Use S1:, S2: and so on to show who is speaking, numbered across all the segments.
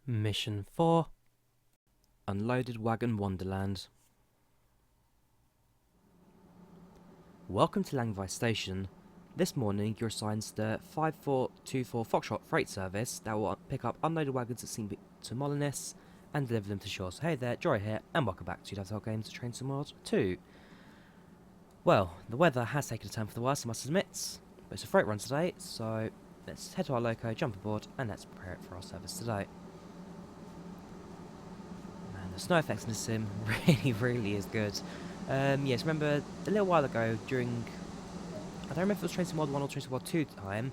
S1: Mission 4 Unloaded Wagon Wonderland. Welcome to Drawyah Station. This morning you're assigned to the 5424 Foxtrot freight service that will pick up unloaded wagons at St. to Molinis and deliver them to Chur. So hey there, Drawyah here, and welcome back to TSW Games Train Sim World 2. Well, the weather has taken a turn for the worse, I must admit, but it's a freight run today, so let's head to our loco, jump aboard, and let's prepare it for our service today. The snow effects in this sim really is good. Yes, remember a little while ago during, I don't remember if it was Train Sim World 1 or Train Sim World 2 time,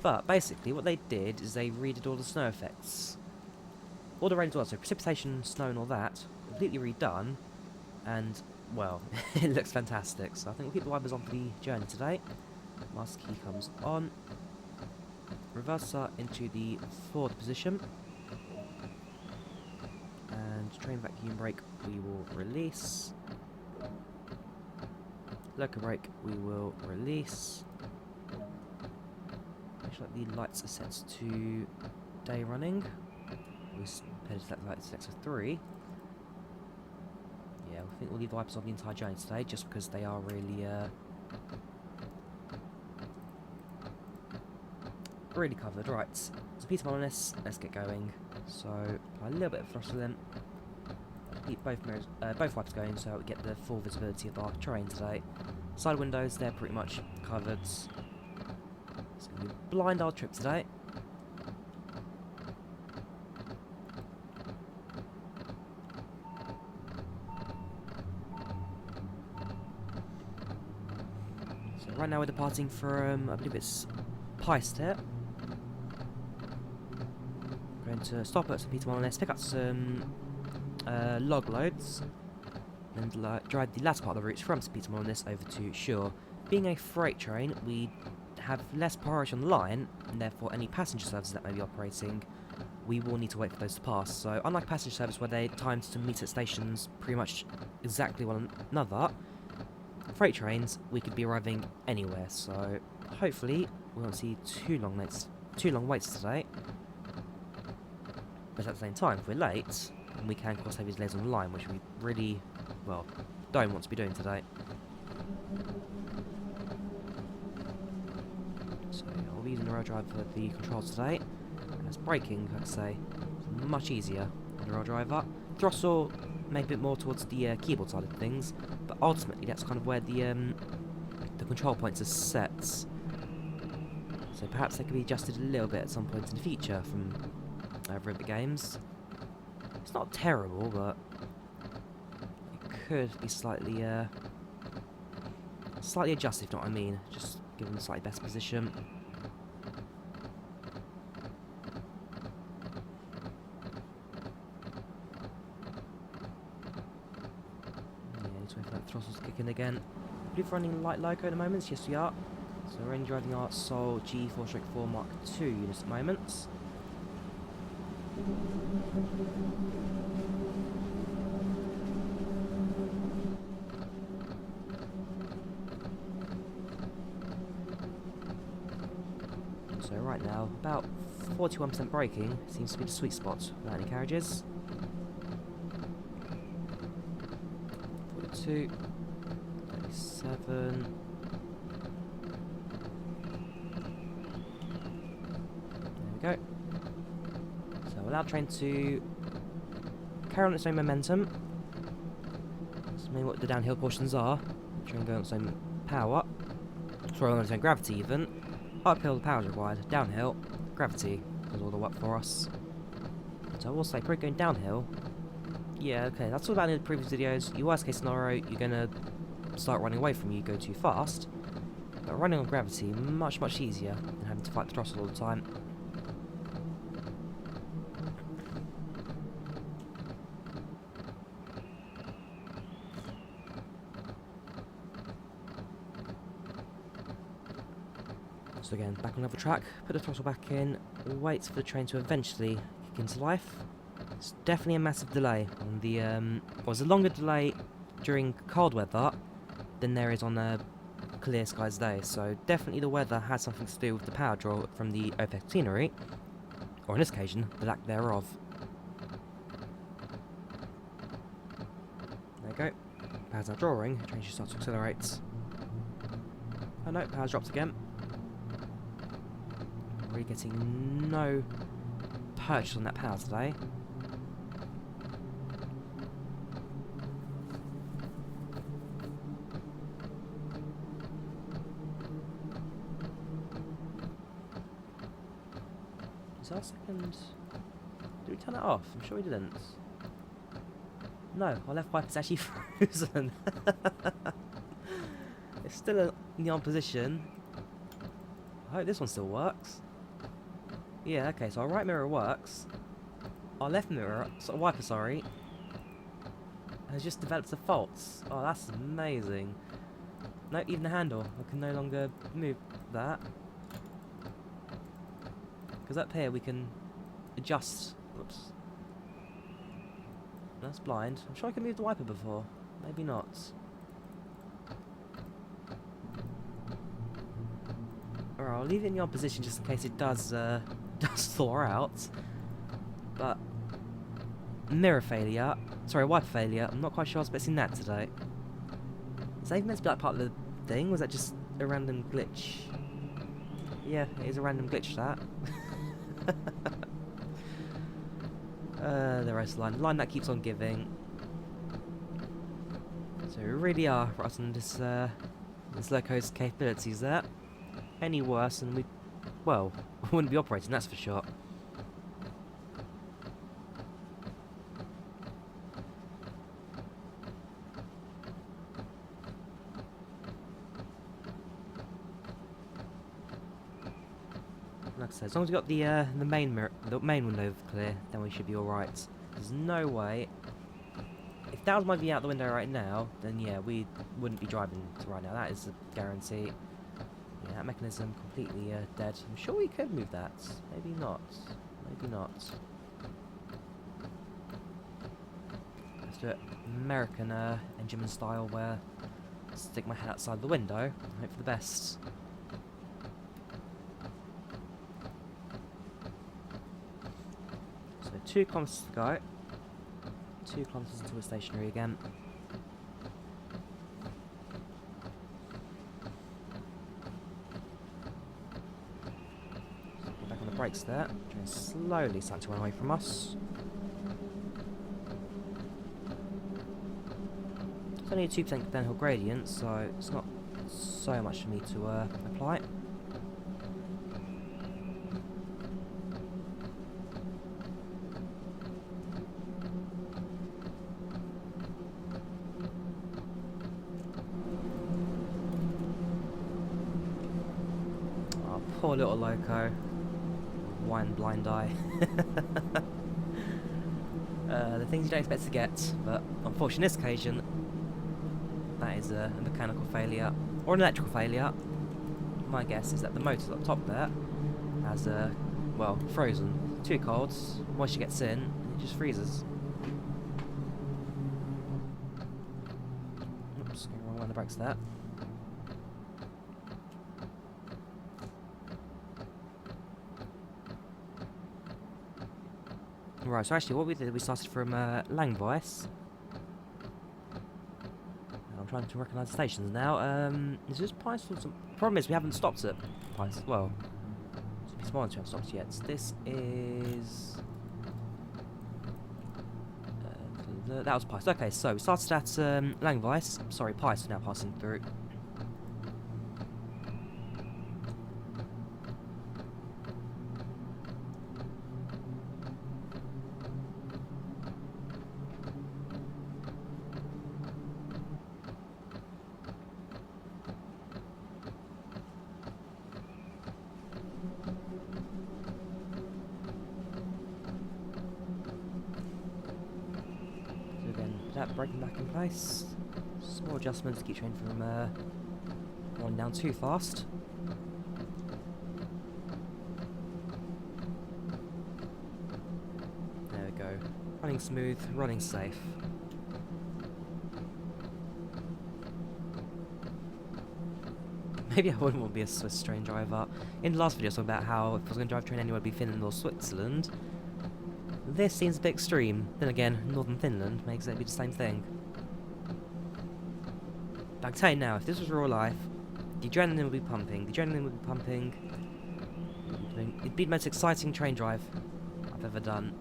S1: but basically what they did is they redid all the snow effects. All the rain as well, so precipitation, snow and all that, completely redone, and, well, it looks fantastic. So I think we'll keep the wipers on for the journey today. Master key comes on. Reverser into the forward position. And train vacuum brake we will release. Loco brake we will release. Make sure that the lights are set to day running. We better set the lights set to 3. Yeah, I think we'll leave the wipers on the entire journey today just because they are really covered. Right, so Peter Molinis, let's get going. So apply a little bit of throttle in. Keep both mirrors, both wipers going so we get the full visibility of our terrain today. Side windows, they're pretty much covered. It's going to be a blind old trip today. So right now we're departing from, I believe it's Pice here. Going to stop at St. Peter Molinis, pick up some log loads, and drive the last part of the routes from St. Peter Molinis over to Chur. Being a freight train, we have less priority on the line, and therefore any passenger services that may be operating, we will need to wait for those to pass. So unlike passenger service where they times to meet at stations pretty much exactly one another, freight trains we could be arriving anywhere. So hopefully we won't see too long waits today. But at the same time, if we're late, we can of course have these delays on the line, which we really, well, don't want to be doing today. So I'll be using the rail driver for the controls today. And as braking, like I say, is much easier on the rail driver. Throttle, maybe a bit more towards the keyboard side of things, but ultimately that's kind of where the control points are set. So perhaps they could be adjusted a little bit at some point in the future from Rivet games. It's not terrible, but it could be slightly adjusted, if you know what I mean. Just give them a slightly better position. Yeah, need to wait for that throttle to kick in again. I believe we're running light loco at the moment. Yes, we are. So we're only driving our Sol G4/4 Mark II units at the moment. So right now, about 41% braking seems to be the sweet spot without any carriages. 42, 37. There we go. So allow the train to carry on its own momentum. That's mainly what the downhill portions are. Train going on its own power. Sorry, on its own gravity even. Uphill the power is required. Downhill, gravity does all the work for us. So I will say, probably going downhill. Yeah, okay, that's all about in the previous videos. Your worst case scenario, you're gonna start running away from you, go too fast. But running on gravity, much easier than having to fight the throttle all the time. So again, back on another track, put the throttle back in, wait for the train to eventually kick into life. It's definitely a massive delay on the, well, there's a longer delay during cold weather than there is on a clear skies day, so definitely the weather has something to do with the power draw from the OPEX scenery, or on this occasion, the lack thereof. Power's now drawing. Train should start to accelerate. Oh no, power's dropped again. We're getting no purchase on that power today. Is our second... Did we turn it off? I'm sure we didn't. No, our left wiper's actually frozen. It's still in the on position. I hope this one still works. Yeah, okay, so our right mirror works. Our left mirror, wiper, sorry, has just developed a fault. Oh, that's amazing. No, even the handle. I can no longer move that. Because up here we can adjust. Whoops. That's blind. I'm sure I can move the wiper before. Maybe not. Alright, I'll leave it in the on position just in case it does thaw out. But mirror failure, sorry, wiper failure. I'm not quite sure I was expecting that today. Is that even meant to be like part of the thing? Was that just a random glitch? Yeah, it is a random glitch, that. The rest line. The line that keeps on giving. So we really are right on this loco's capabilities there. Any worse and we, well, wouldn't be operating, that's for sure. Like I said, as long as we got the main window clear, then we should be all right. There's no way. If that was my view out the window right now, then yeah, we wouldn't be driving right now. That is a guarantee. Yeah, that mechanism completely dead. I'm sure we could move that. Maybe not. Maybe not. Let's do it American engineman style, where I stick my head outside the window and hope for the best. So 2 kilometers to go. 2 kilometers until we're stationary again. Back on the brakes there. Train slowly starting to run away from us. It's only a 2% downhill gradient, so it's not so much for me to apply. Poor little loco. One blind eye. The things you don't expect to get, but unfortunately this occasion, that is a mechanical failure, or an electrical failure. My guess is that the motor up top there has, well, frozen. Too cold, moisture gets in, and it just freezes. Oops, going wrong way on the brakes there. Right, so actually what we did, we started from Langvoice. I'm trying to recognise the stations now. Is this Pice? Problem is we haven't stopped at Pice. Well, it's more than we haven't stopped yet. This is... that was Pice. Okay, so we started at Langvoice. Sorry, Pice, now passing through. That braking back in place. Small adjustments to keep train from going down too fast. There we go. Running smooth, running safe. Maybe I wouldn't want to be a Swiss train driver. In the last video I was talking about how if I was going to drive a train anywhere, it'd be Finland or Switzerland. This seems a bit extreme. Then again, northern Finland makes it be the same thing. But I can tell you now, if this was real life, the adrenaline would be pumping. It'd be the most exciting train drive I've ever done.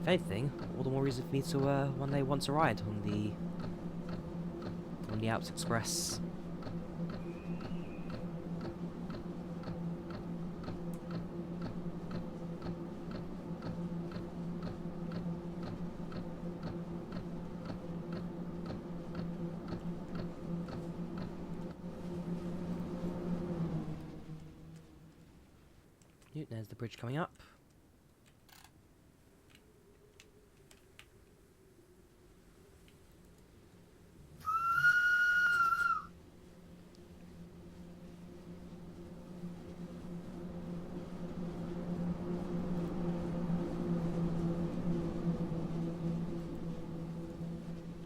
S1: If anything, all the more reason for me to one day want to ride on the Alps Express. There's the bridge coming up.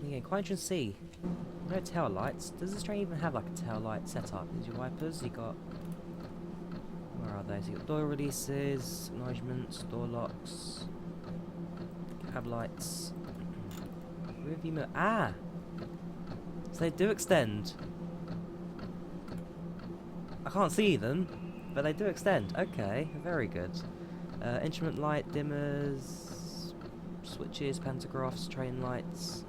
S1: Again, quite interesting to see. No tail lights. Does this train even have like a tail light setup? There's your wipers. You got. Where are they? So you got door releases, acknowledgements, door locks, cab lights, rearview mirror. Ah! So they do extend. I can't see them, but they do extend. Okay, very good. Instrument light, dimmers, switches, pantographs, train lights.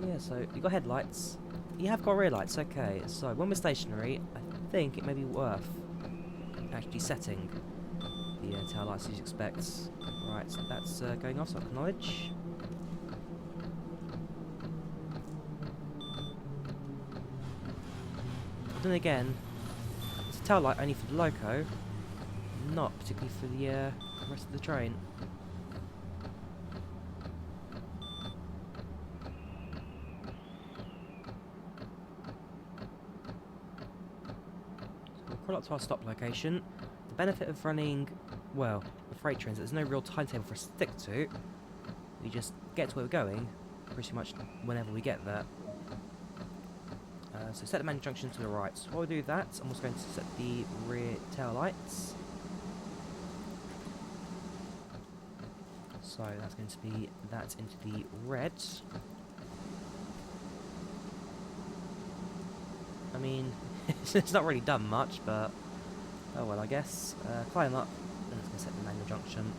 S1: Yeah, so you got headlights. You have got rear lights. Okay, so when we're stationary, I think it may be worth actually setting the tail lights as you'd expect. Right, so that's going off, so acknowledge. But then again, it's a tail light only for the loco, not particularly for the rest of the train. Pull up to our stop location. The benefit of running, well, the freight trains, there's no real timetable for us to stick to. We just get to where we're going, pretty much whenever we get there. So set the main junction to the right. So while we do that, I'm also going to set the rear tail lights. So that's going to be that into the red. I mean, it's not really done much, but oh well, I guess. Climb up, and it's going to set the manual junction.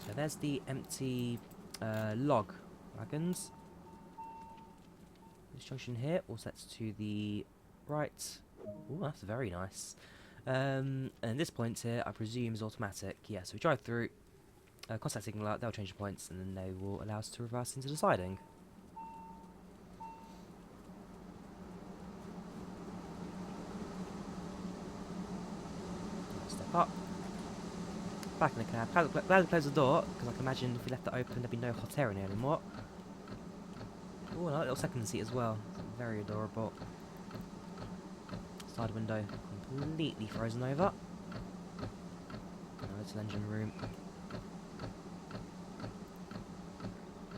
S1: So there's the empty log wagons. This junction here all sets to the right. Oh, that's very nice. And this point here, I presume, is automatic. Yeah, so we drive through, contact signal out, they'll change the points, and then they will allow us to reverse into the siding. Step up. Back in the cab. Glad to close the door, because I can imagine if we left it open, there'd be no hot air in here anymore. Oh, and a little second seat as well. Very adorable. Side window completely frozen over. Now it's an engine room.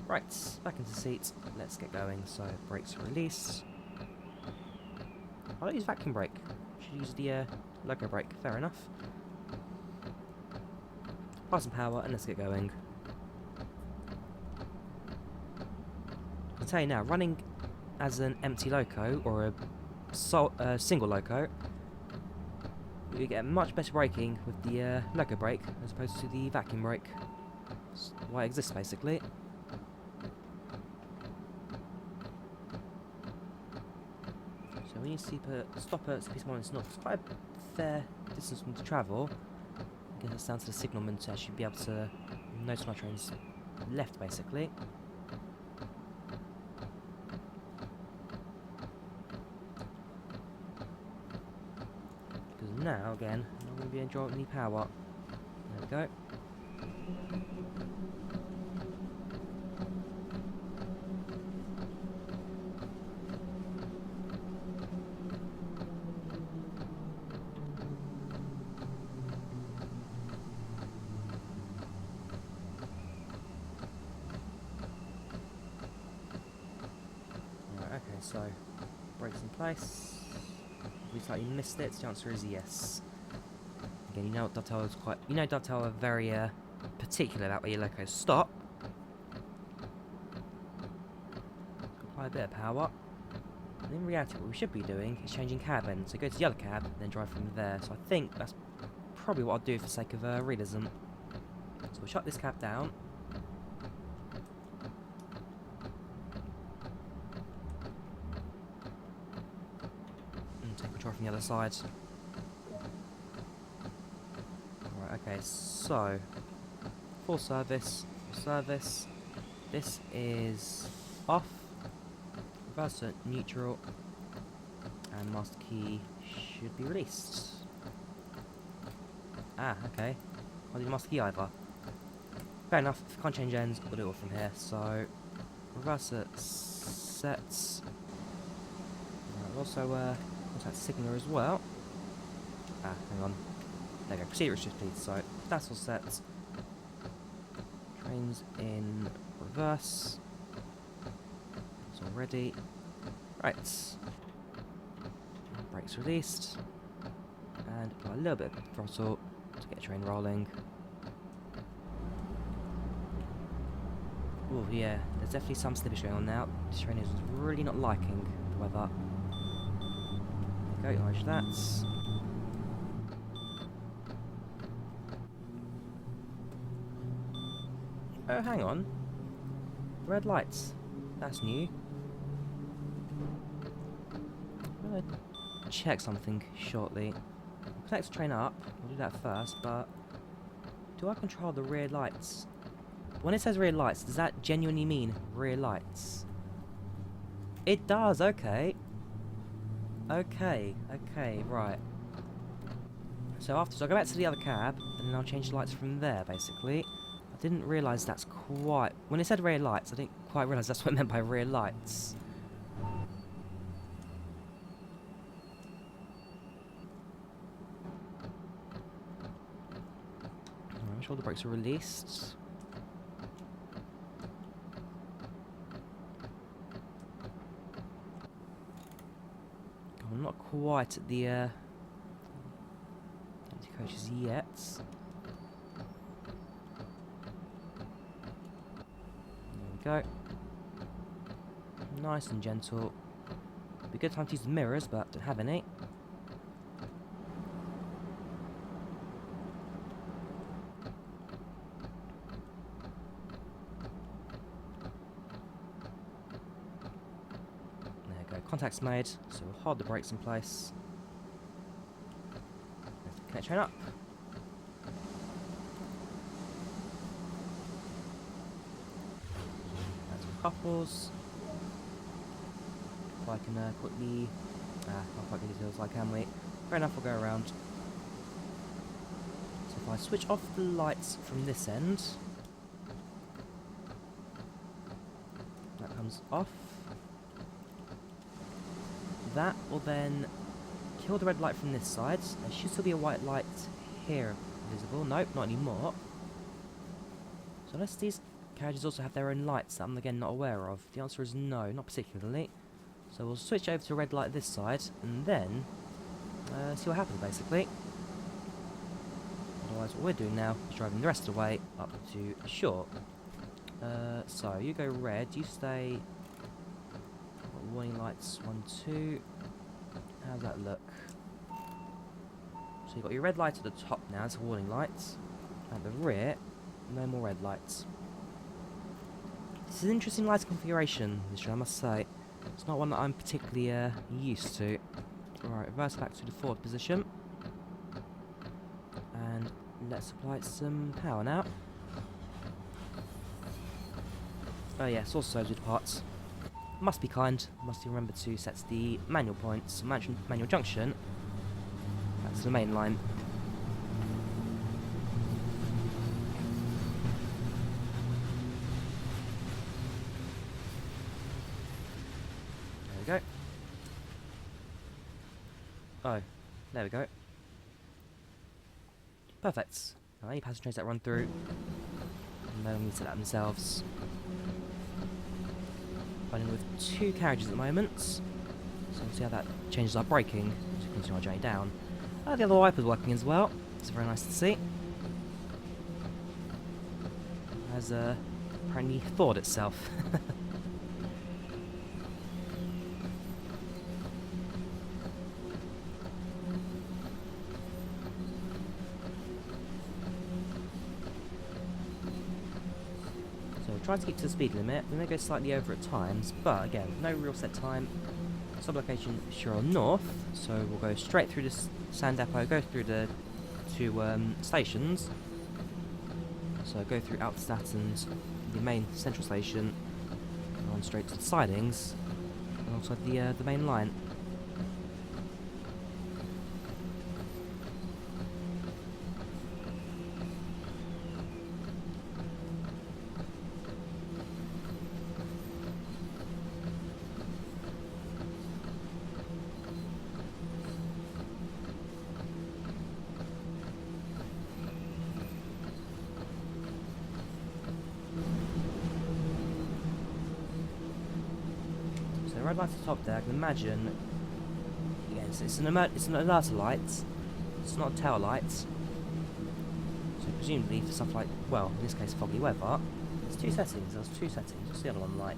S1: Right, back into the seat. Let's get going. So, brakes release. I don't use vacuum brake. Should use the loco brake. Fair enough. Apply some power and let's get going. I'll tell you now, running as an empty loco or a single loco, you get much better braking with the loco brake as opposed to the vacuum brake. That's why it exists basically. So when you stop at Peace Morning's North, it's quite a fair distance to travel. I guess that's down to the signalman to actually be able to notice my train's left basically. Because now, again, I'm not going to be enjoying any power. There we go. Okay, so brakes in place. Looks like you missed it. The answer is yes. Again, you know what Dovetail is quite. You know Dovetail are very particular about where your locos stop. quite a bit of power. And in reality, what we should be doing is changing cab end. So go to the other cab, and then drive from there. So I think that's probably what I'll do for the sake of realism. So we'll shut this cab down. And take control from the other side. Alright, okay, so full service. This is off. Reverse to neutral. And master key should be released. Ah, okay. I'll do the master key either. Fair enough, if I can't change ends, we'll do it all from here. So, reverse it, sets. Right, also, contact signaler as well. Ah, hang on. There we go, proceed with shift please. So, that's all set. Trains in reverse. It's all ready. Right. Brakes released. And apply a little bit of throttle to get the train rolling. Oh yeah, there's definitely some slippage going on now. This train is really not liking the weather. There you go, acknowledge that. Oh, hang on. Red lights. That's new. I'm gonna check something shortly. I'll connect the train up. I'll do that first, but do I control the rear lights? When it says rear lights, does that genuinely mean rear lights? It does, okay. Okay, right. So I'll go back to the other cab, and then I'll change the lights from there, basically. I didn't realise that's quite... When it said rear lights, I didn't quite realise that's what it meant by rear lights. Make sure the brakes are released. I'm not quite at the anti-coaches yet. There we go. Nice and gentle. Be a good time to use the mirrors, but don't have any. Contact's made, so we'll hold the brakes in place. Connect train up. Add some couples. If I can quickly... not quite get details like can we? Fair enough, we'll go around. So if I switch off the lights from this end, that comes off. That will then kill the red light from this side. There should still be a white light here visible. Nope, not anymore. So unless these carriages also have their own lights that I'm again not aware of, the answer is no, not particularly. So we'll switch over to a red light this side, and then see what happens basically. Otherwise what we're doing now is driving the rest of the way up to Chur. So you go red, you stay... Warning lights, 1, 2. How's that look? So you've got your red light at the top now, it's warning lights. At the rear, no more red lights. This is an interesting light configuration, I must say. It's not one that I'm particularly used to. Alright, reverse back to the forward position. And let's apply some power now. Oh yes, also with parts. Must be kind, must remember to set the manual points, manual junction. That's the main line. There we go. Oh, there we go. Perfect. Now any passenger trains that run through, and they'll need to set that themselves. Running with 2 carriages at the moment, so we'll see how that changes our braking to continue our journey down. The other wiper's working as well, it's very nice to see. Has apparently thawed itself. try to keep to the speed limit. We may go slightly over at times, but again, no real set time. Sub-location Chur North, so we'll go straight through this sand depot, go through the two stations. So go through Altstadt and the main central station, and on straight to the sidings, alongside the main line. Right light at the top there, I can imagine. Yes, it's an alerter light. It's not a tail light. So presumably for stuff like, well, in this case, foggy weather. There's two settings. There's two settings. What's the other one like?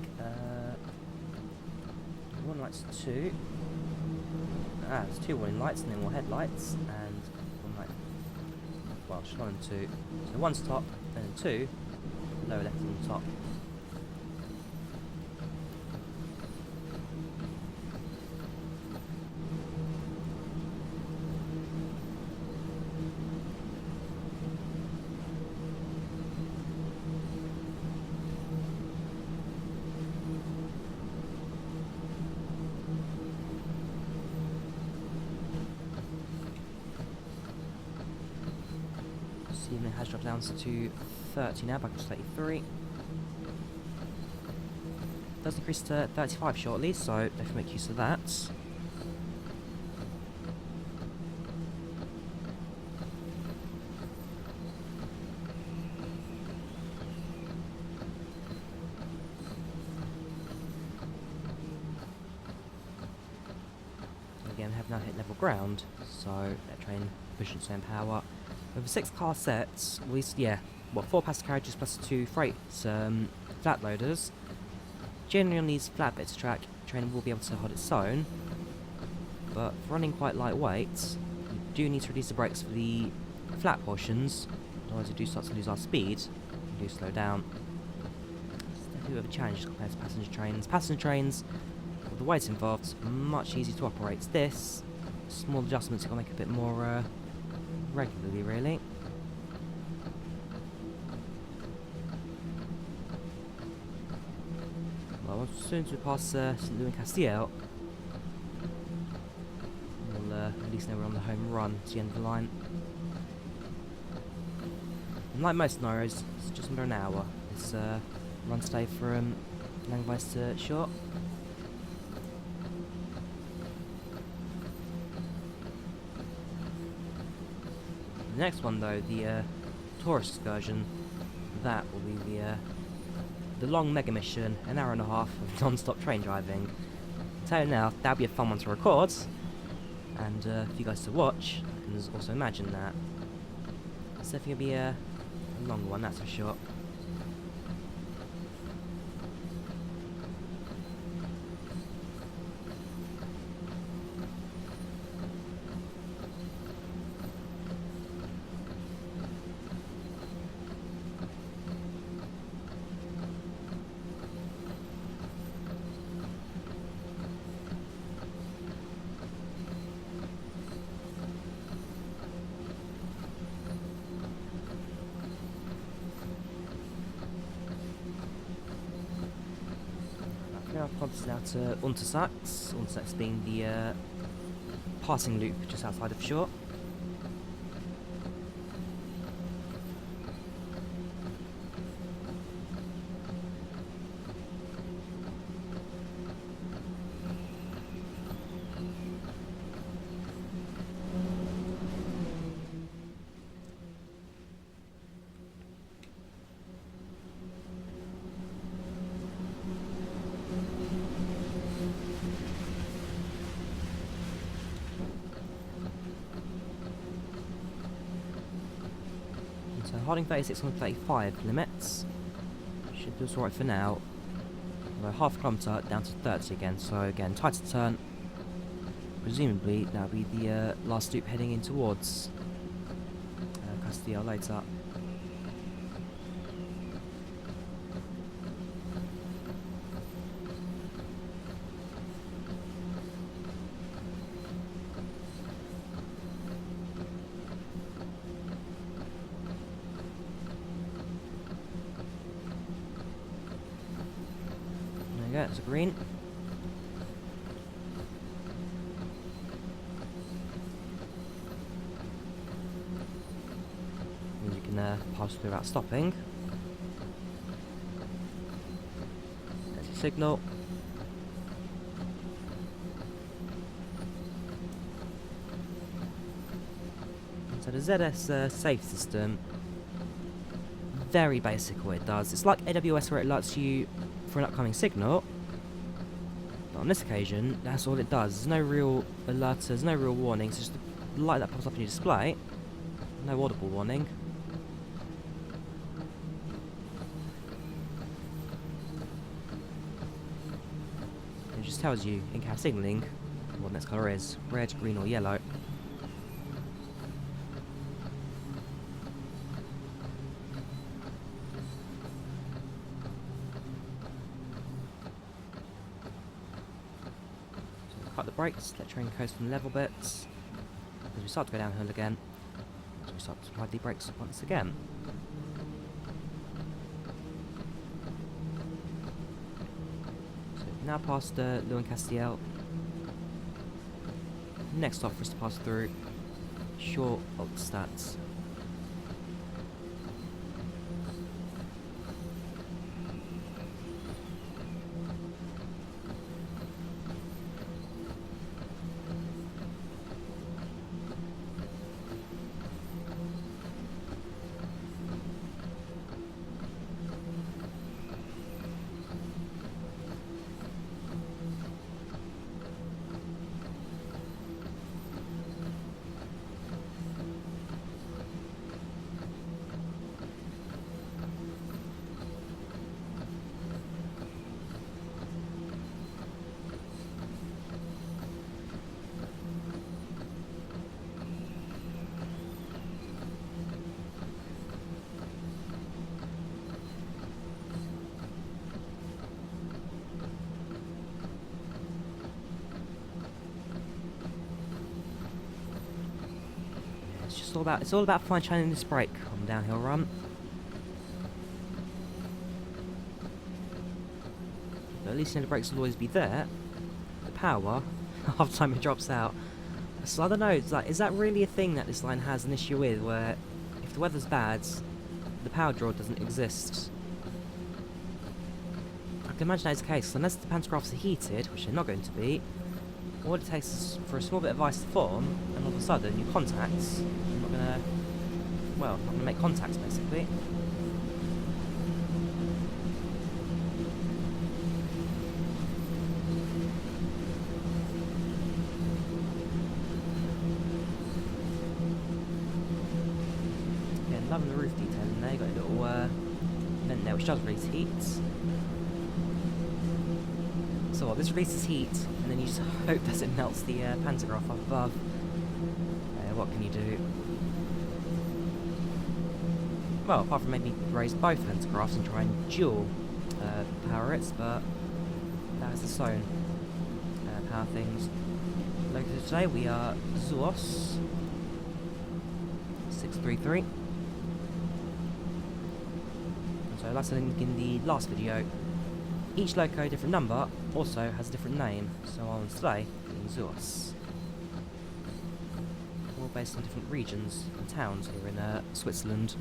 S1: One light's 2. There's 2 warning lights and then more headlights, and one light. Well, just 1 and 2. So 1's top, and then 2 lower left on the top. Even it has dropped down to 30 now, back to 33. Does increase to 35 shortly, so definitely make use of that. Again, have now hit level ground, so that train pushing its own power. With a 6-car set, we 4 passenger carriages plus 2 freight flat loaders. Generally on these flat bits of track, the train will be able to hold its own, but for running quite lightweight, you do need to reduce the brakes for the flat portions, otherwise we do start to lose our speed, we do slow down. It's definitely a bit of a challenge compared to passenger trains. Passenger trains, with the weight involved, much easier to operate. This, small adjustments are going to make it a bit more regularly, really. Well, as soon as we pass St. Louis and Castiel, we'll at least know we're on the home run to the end of the line. And like most scenarios, it's just under an hour. This run stay from Langweiss to Chur. The next one, though, the tourist excursion, that will be the long mega mission, an hour and a half of non-stop train driving. I'll tell you now, that'll be a fun one to record, and for you guys to watch. I can also imagine that. It's definitely gonna be a long one, that's for sure. Now I've pointed out to Untersachs being the passing loop just outside of Chur. So holding 36 on 35 limits. Should do us alright for now. Although half a kilometre down to 30 again, so again, tighter turn. Presumably that'll be the last loop heading in towards Castiel later. go, there's a green. And you can pass through without stopping. There's your signal. So the ZS safe system, very basic what it does. It's like AWS where it alerts you for an upcoming signal, but on this occasion, that's all it does. There's no real alerts, there's no real warnings, it's just the light that pops up on your display. No audible warning. It just tells you in-cab signalling what the next colour is, red, green or yellow. Cut the brakes, let train coast from level bits. As we start to go downhill again, so we start to apply the brakes once again. So now past Lewin Castiel. Next stop for us to pass through Chur Altstadt. It's all about fine tuning this brake on the downhill run. But at least the brakes will always be there. The power, half the time it drops out. So I don't know, it's like, is that really a thing that this line has an issue with, where if the weather's bad, the power draw doesn't exist? I can imagine that's the case, unless the pantographs are heated, which they're not going to be. All it takes is for a small bit of ice to form, and all of a sudden your contacts are not gonna, well, not gonna make contacts basically. Again, loving the roof detail in there. You got a little vent there which does release heat. So what, this releases heat, and then you just hope that it melts the pantograph up above. What can you do? Well, apart from maybe raise both pantographs and try and dual power it, but that is the zone power things. Located today, we are Zuos 633. And so, like I said in the last video, each loco, different number, also has a different name. So on today, being Zuos. All based on different regions and towns here in Switzerland.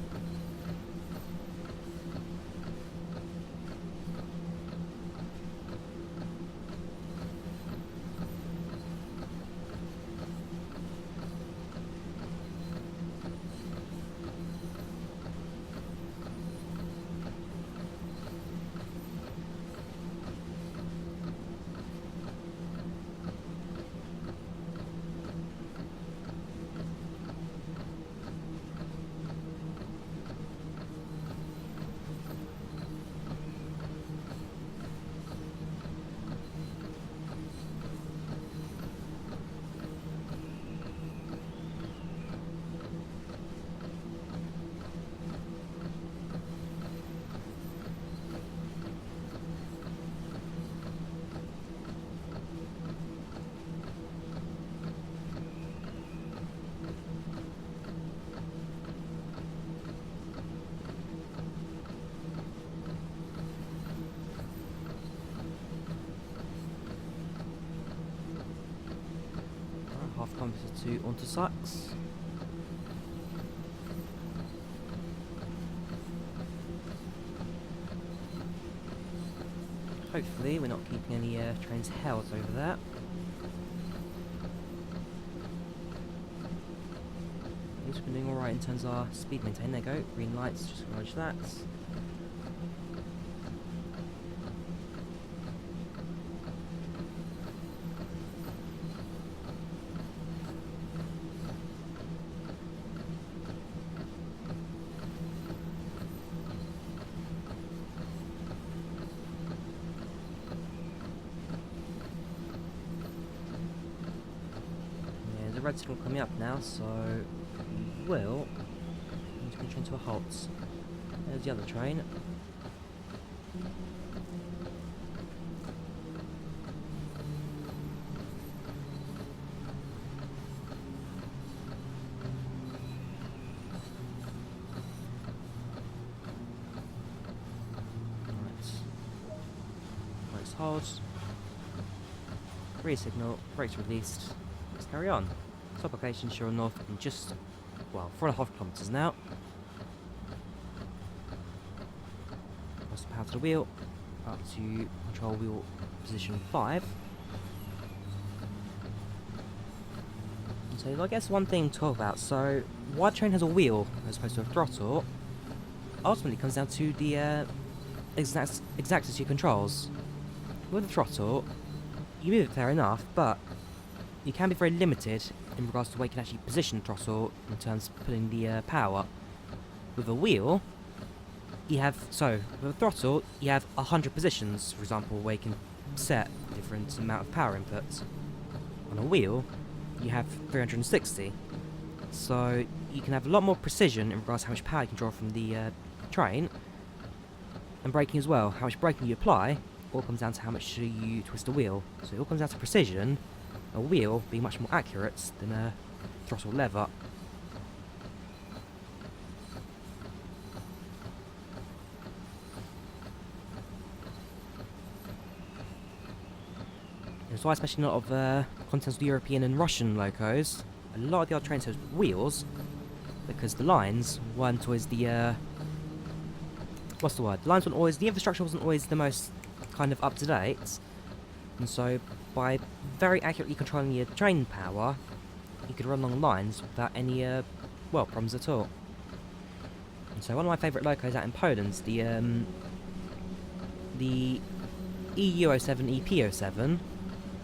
S1: to onto Sykes. Hopefully we're not keeping any trains held over there. At least we're doing alright in terms of our speed maintain. There you go, green lights, just acknowledge that. The red signal coming up now, so we will need to bring the train to a halt. There's the other train. Right. Let's hold. Rear signal, brakes released. Let's carry on. Top location, Chur North, in just, well, 4.5 kilometres now. Lost the power to the wheel, up to control wheel position 5. And so I guess one thing to talk about, so why the train has a wheel as opposed to a throttle, ultimately comes down to the exactness of your controls. With the throttle, you move it fair enough, but you can be very limited in regards to where you can actually position the throttle in terms of putting the power. With a wheel, you have, with a throttle, you have 100 positions, for example, where you can set a different amount of power inputs. On a wheel, you have 360. So you can have a lot more precision in regards to how much power you can draw from the train. And braking as well. How much braking you apply all comes down to how much you twist the wheel. So it all comes down to precision. A wheel being much more accurate than a throttle lever. That's why, especially a lot of continental European and Russian locos, a lot of the other trains have wheels because the lines weren't always the what's the word? The lines weren't always, the infrastructure wasn't always the most kind of up to date, and so by very accurately controlling your train power, you could run long lines without any well, problems at all. And so one of my favourite locos out in Poland's the EU07, EP07,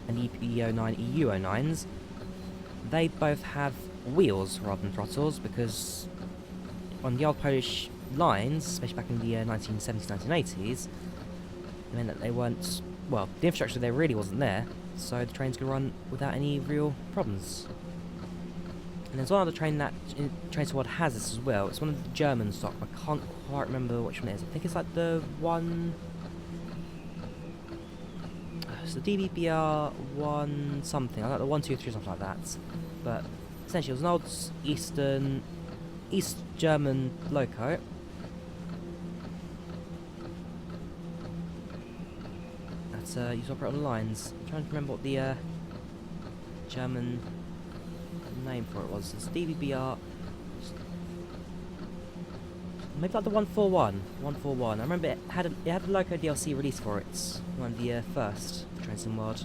S1: and EP09, EU09s. They both have wheels rather than throttles because on the old Polish lines, especially back in the 1970s, 1980s, it meant that they weren't, well, the infrastructure there really wasn't there, so the trains could run without any real problems. And there's one other train that Train World has this as well. It's one of the German stock. I can't quite remember which one it is. I think it's like the one. It's the DBBR 1 something. I like the 123 or something like that. But essentially, it was an old East German loco. That's used to operate on the lines. I'm trying to remember what the German name for it was. It's DBBR. Maybe like the 141. 141. I remember it had a loco DLC release for it. One of the first Trains in the World.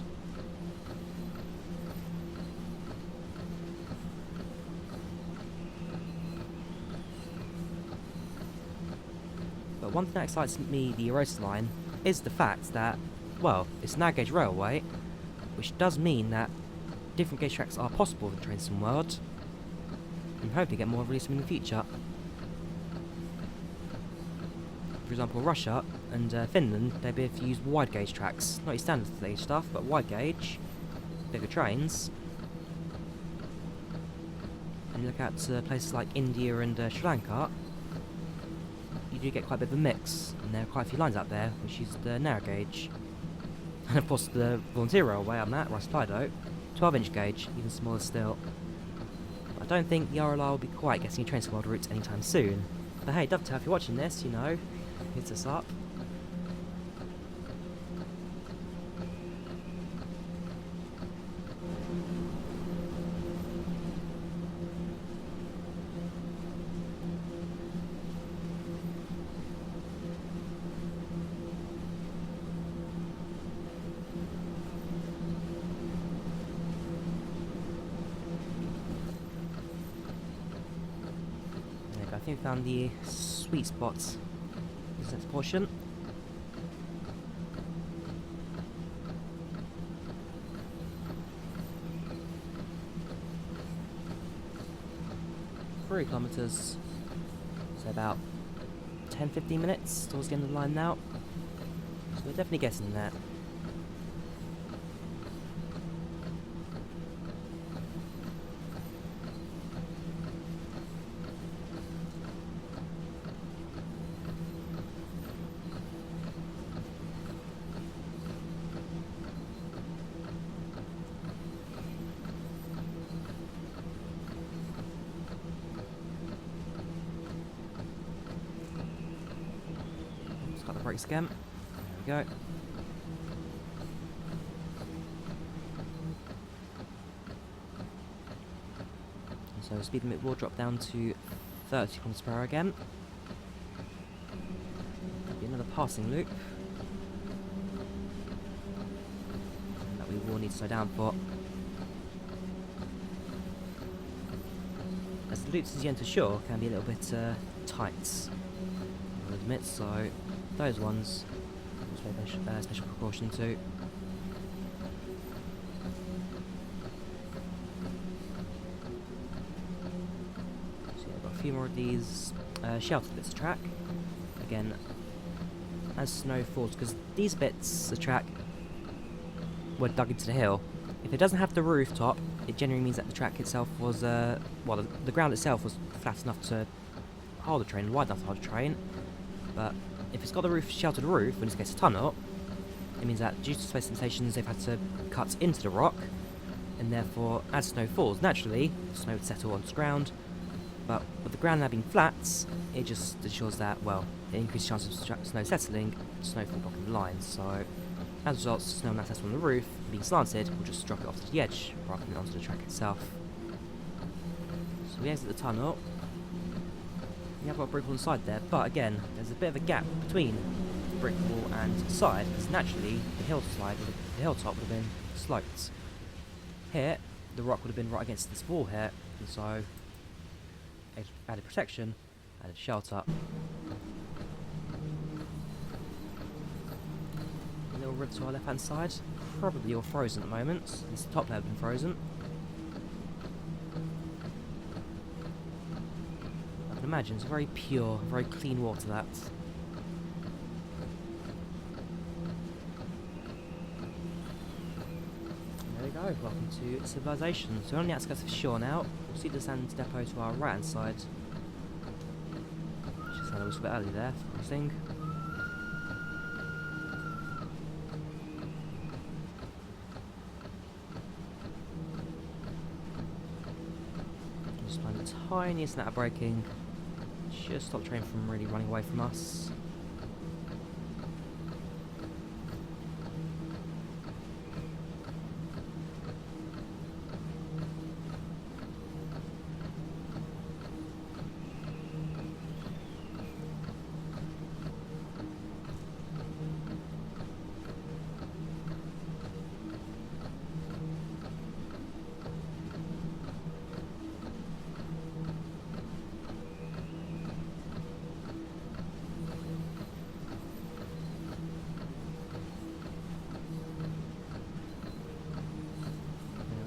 S1: But one thing that excites me, the Arosalinie, is the fact that, well, it's narrow gauge railway, which does mean that different gauge tracks are possible with Trains in the World, and hopefully get more released in the future. For example, Russia and Finland, they both use wide gauge tracks, not your standard gauge stuff, but wide gauge, bigger trains. And you look at places like India and Sri Lanka, you do get quite a bit of a mix, and there are quite a few lines out there which use the narrow gauge. And of course the Volunteer Railway on that, Rice-Plido, 12-inch gauge, even smaller still. But I don't think the RLR will be quite getting a Trains World route anytime soon. But hey, Dovetail, if you're watching this, you know, hit us up. think we found the sweet spot. This next portion. Three kilometers. So about 10-15 minutes towards the end of the line now. So we're definitely getting there. Got the brakes again. There we go. So speed limit will drop down to 30 km/h again. There'll be another passing loop. And that we will need to slow down for. As the loops as you enter Chur can be a little bit tight, I'll admit, so those ones, special precaution too. So yeah, I've got a few more of these sheltered bits of track. Again, as snow falls, because these bits of track were dug into the hill. If it doesn't have the rooftop, it generally means that the track itself was, well, the ground itself was flat enough to hold the train, wide enough to hold the train. But if it's got the sheltered roof, in this case a tunnel, it means that due to space limitations they've had to cut into the rock, and therefore as snow falls, naturally snow would settle onto the ground, but with the ground now being flat, it just ensures that, well, it increases chances of snow settling, snowfall blocking the lines, so as a result, snow now settles on the roof, being slanted, will just drop it off to the edge, rather than onto the track itself. So we exit the tunnel. You have got a brick wall inside there, but again, there's a bit of a gap between the brick wall and the side, because naturally the hilltop would have been sloped. Here, the rock would have been right against this wall here, and so added protection, added shelter. A little rib to our left hand side, probably all frozen at the moment, at least the top layer has been frozen. Imagine it's very pure, very clean water, that. There we go, welcome to civilization. So we're on the outskirts of Chur now. We'll see the sand depot to our right hand side. Just had a little bit early there, I think. Just find the tiniest amount of braking. Just stop the train from really running away from us.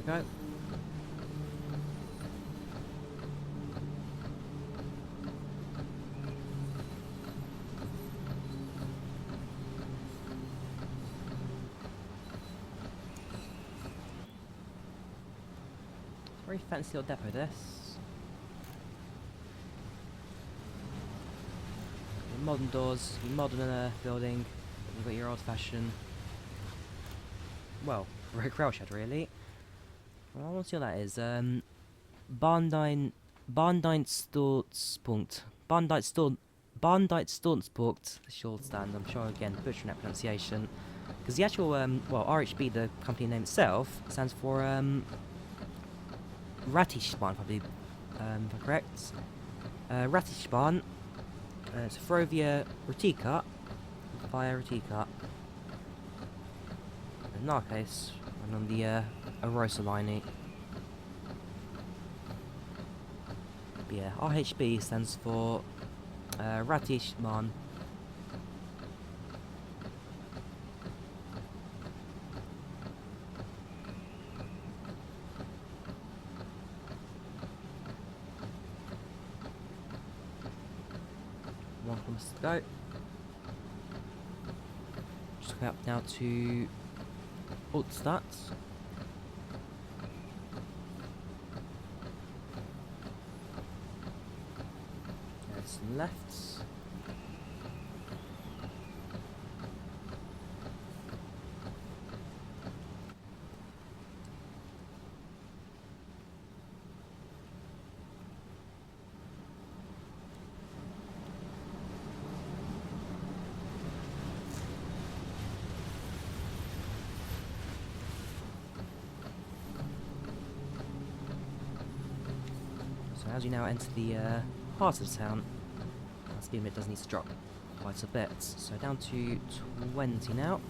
S1: Go. Very fancy little depot, this. Your modern doors, your modern building. You've got your old-fashioned, well, brick rail shed, really. Well, I want to see what that is. Banditstandspunkt, short stand. I'm sure again butchering that pronunciation, because the actual well, RHB, the company name itself, stands for Ratishban, probably, if I'm correct. Ratishban. It's Ferrovia Retica, via Retica. In our case, and on the Arosalinie. But yeah, RHB stands for Ratishman. One kilometre to go. Just go up now to alt stats. There's some lefts. So as you now enter the heart of the town, that speed limit does need to drop quite a bit. So down to 20 now.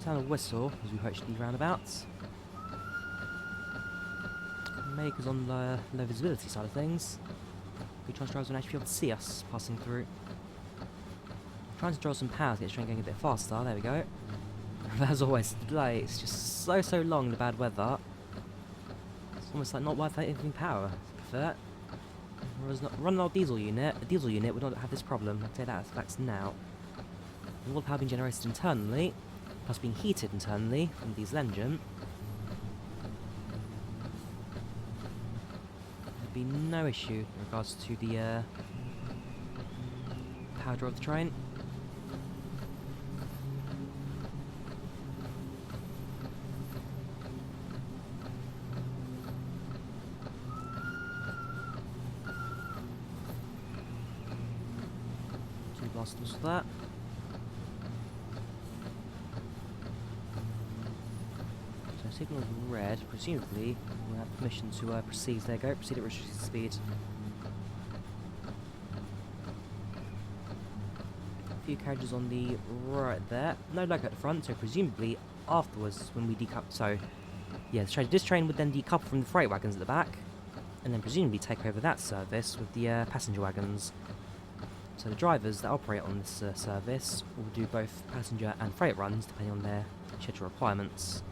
S1: Sound a whistle as we approach these roundabouts. Maybe because on the low visibility side of things, good chance drivers won't actually be able to see us passing through. I'm trying to draw some power to get the train going a bit faster. There we go. But as always, the delay is just so long in the bad weather. It's almost like not worth anything power. To prefer. Whereas run an old diesel unit, a diesel unit would not have this problem. I'll tell you that as facts now. All the power being generated internally, plus being heated internally from the diesel engine. There'd be no issue in regards to the power draw of the train. Two blasters for that. Signal is red, presumably we'll have permission to proceed. There you go, proceed at restricted speed. A few carriages on the right there. No logo at the front, so presumably afterwards when we decouple. So, yeah, this train would then decouple from the freight wagons at the back, and then presumably take over that service with the passenger wagons. So the drivers that operate on this service will do both passenger and freight runs depending on their schedule requirements.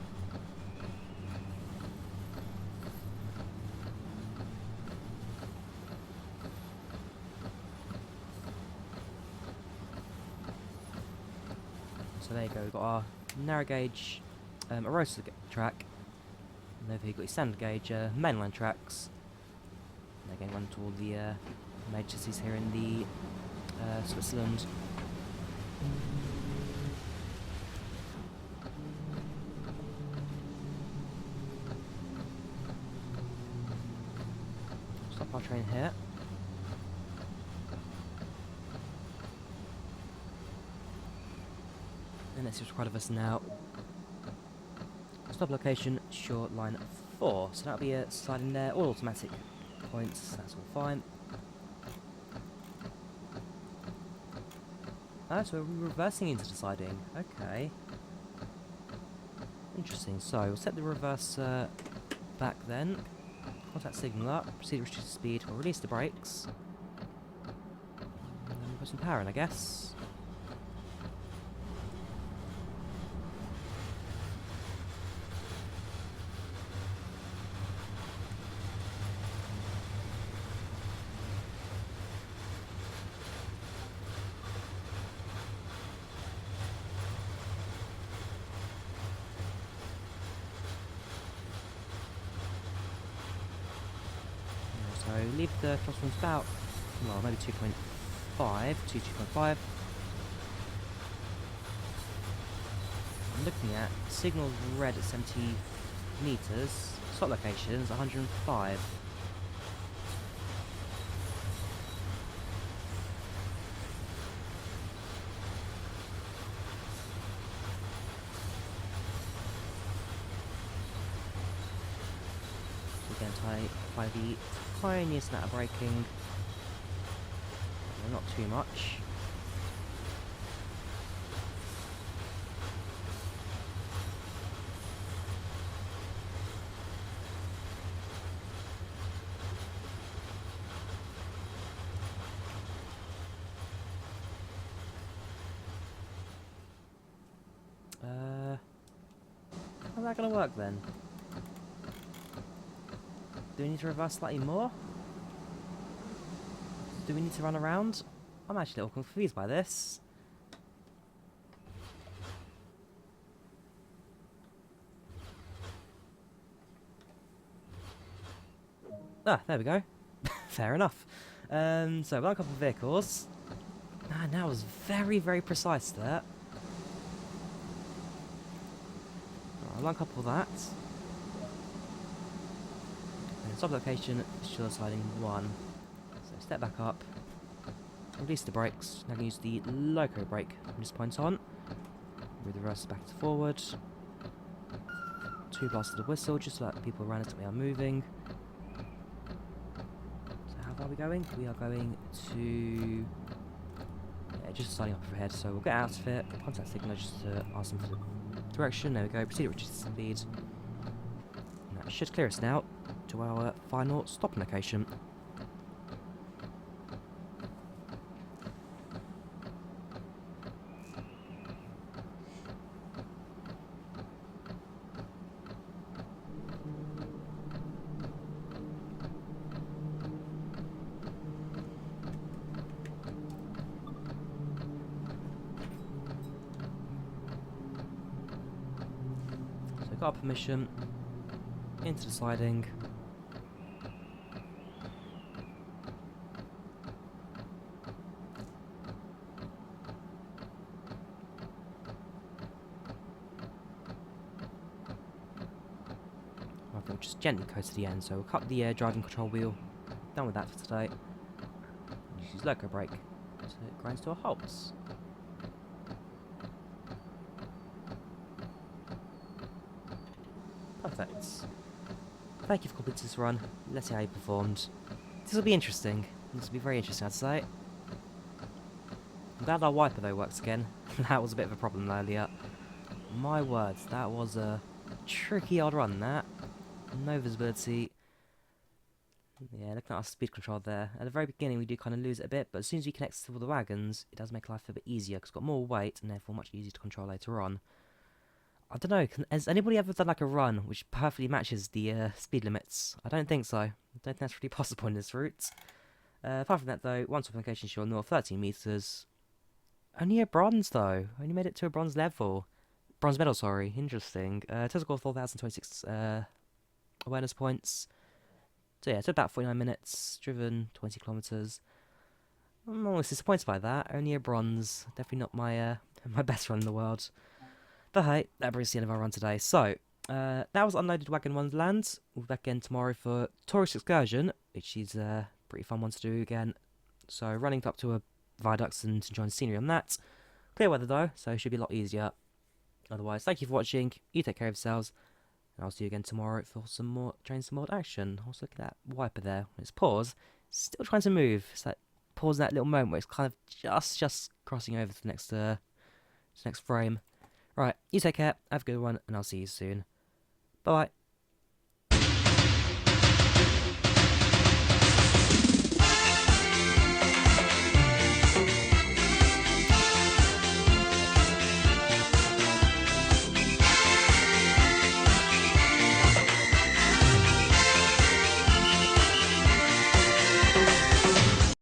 S1: So there you go, we've got our narrow gauge Arosa track, and over here you've got your standard gauge mainline tracks. And again, run to all the major cities here in the Switzerland. Stop our train here. And let's just required of us now. Stop location, Chur line 4. So that'll be a sliding there, all automatic points, that's all fine. Oh, so we're reversing into the siding. Okay. Interesting. So we'll set the reverse back then. Contact signal up, proceed at restricted speed, we'll release the brakes. And then we'll put some power in, I guess. believe the throttle one's about, well, maybe 2.5 to 2.5. I'm looking at signals red at 70 meters. Stop locations 105. Again, by the tiniest amount of braking, not too much. How's that gonna work then? Do we need to reverse slightly more? Do we need to run around? I'm actually a little confused by this. Ah, there we go. Fair enough. So, we've got a couple of vehicles. Man, that was very, very precise there. I'll uncouple that. And stop location, Chur sliding 1. So step back up. Release the brakes. Now I can use the loco brake from this point on. Move the reverse back to forward. 2 blasts of the whistle, just so that people around us we are moving. So how far are we going? We are going to... yeah, just sliding up ahead, so we'll get out of it. Contact signal just to ask them for the direction. There we go. Proceed to reduce the speed. And that should clear us now to our final stopping location. Got permission into the siding. I think we'll just gently coast to the end, so we'll cut the driving control wheel. Done with that for today. Just use loco brake so it grinds to a halt. Perfect. Thank you for completing this run. Let's see how you performed. This will be interesting. This will be very interesting, I'd say. I'm glad our wiper, though, works again. That was a bit of a problem earlier. My words, that was a tricky old run, that. No visibility. Yeah, looking at our speed control there. At the very beginning, we do kind of lose it a bit, but as soon as we connect to all the wagons, it does make life a bit easier, because it's got more weight, and therefore much easier to control later on. I don't know, has anybody ever done like a run which perfectly matches the speed limits? I don't think so. I don't think that's really possible in this route. Apart from that though, one stop location Chur north, 13 meters. Only a bronze though. Only made it to a bronze level. Bronze medal, sorry. Interesting. Total score 4,026 awareness points. So yeah, it's about 49 minutes, driven 20 kilometers. I'm almost disappointed by that. Only a bronze. Definitely not my my best run in the world. But hey, that brings the end of our run today. So, that was Unloaded Wagon Wonderland. We'll be back again tomorrow for Tourist Excursion, which is a pretty fun one to do again. So, running up to a viaducts and enjoying the scenery on that. Clear weather though, so it should be a lot easier. Otherwise, thank you for watching. You take care of yourselves. And I'll see you again tomorrow for some more Trains Mod action. Also, look at that wiper there. When it's paused, it's still trying to move. It's like pausing that little moment where it's kind of just crossing over to the next frame. Right, you take care, have a good one, and I'll see you soon. Bye-bye.